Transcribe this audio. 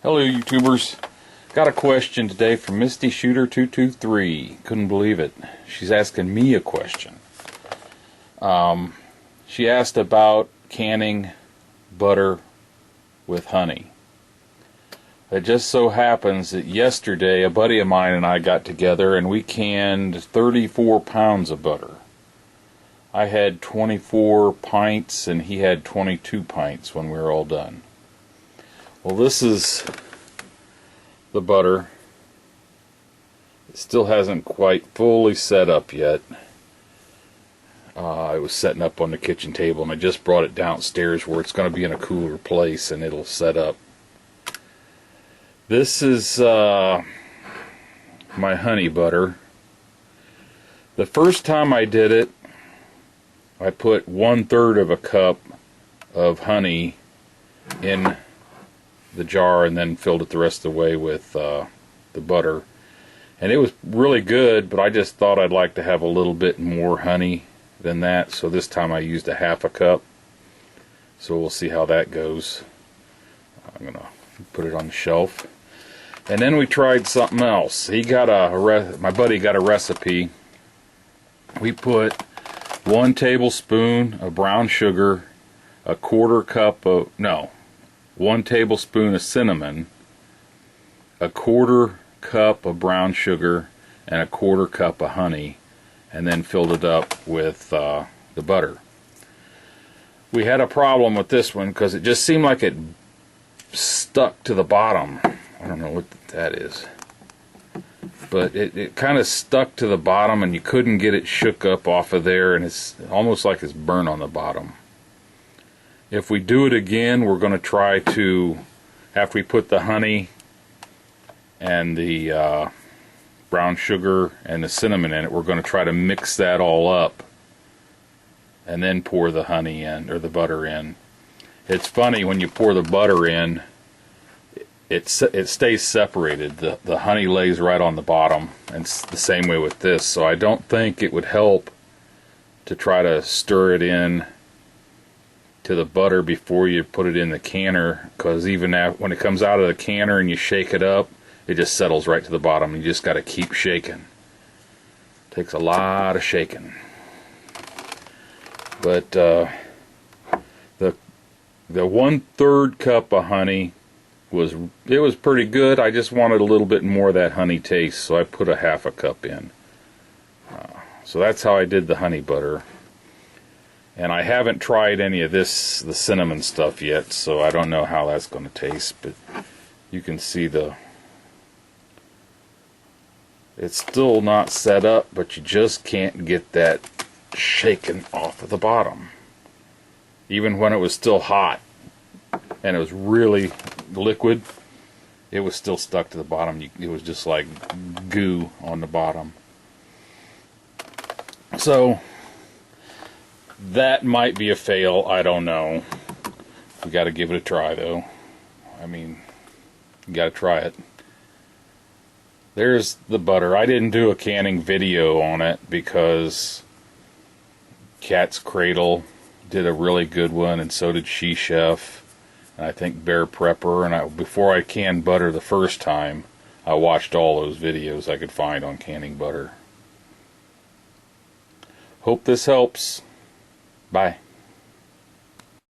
Hello YouTubers, got a question today from Misty Shooter 223. Couldn't believe it. She's asking me a question. She asked about canning butter with honey. It just so happens that yesterday a buddy of mine and I got together and we canned 34 pounds of butter. I had 24 pints and he had 22 pints when we were all done. Well, this is the butter. It still hasn't quite fully set up yet. It was setting up on the kitchen table and I just brought it downstairs where it's going to be in a cooler place and it'll set up. This is my honey butter. The first time I did it, I put 1/3 of a cup of honey in the jar and then filled it the rest of the way with the butter, and it was really good, but I just thought I'd like to have a little bit more honey than that, so this time I used 1/2 cup. So we'll see how that goes. I'm gonna put it on the shelf. And then we tried something else. My buddy got a recipe. We put 1 tablespoon of brown sugar, 1 tablespoon of cinnamon, 1/4 cup of brown sugar, and 1/4 cup of honey, and then filled it up with the butter. We had a problem with this one because it just seemed like it stuck to the bottom. I don't know what that is, but it kind of stuck to the bottom and you couldn't get it shook up off of there, and it's almost like it's burnt on the bottom. If we do it again, we're going to try to, after we put the honey and the brown sugar and the cinnamon in it, we're going to try to mix that all up and then pour the honey in, or the butter in. It's funny, when you pour the butter in, it stays separated. The honey lays right on the bottom, and it's the same way with this, so I don't think it would help to try to stir it in to the butter before you put it in the canner, because even when it comes out of the canner and you shake it up, it just settles right to the bottom. You just got to keep shaking. Takes a lot of shaking. But the 1/3 cup of honey was pretty good. I just wanted a little bit more of that honey taste, so I put 1/2 cup in. So that's how I did the honey butter. And I haven't tried any of the cinnamon stuff yet, so I don't know how that's going to taste, but you can see it's still not set up, but you just can't get that shaken off of the bottom. Even when it was still hot and it was really liquid, it was still stuck to the bottom. It was just like goo on the bottom. So that might be a fail, I don't know. We got to give it a try though. I mean, you got to try it. There's the butter. I didn't do a canning video on it because Cat's Cradle did a really good one, and so did She Chef, and I think Bear Prepper. And before I canned butter the first time, I watched all those videos I could find on canning butter. Hope this helps. Bye.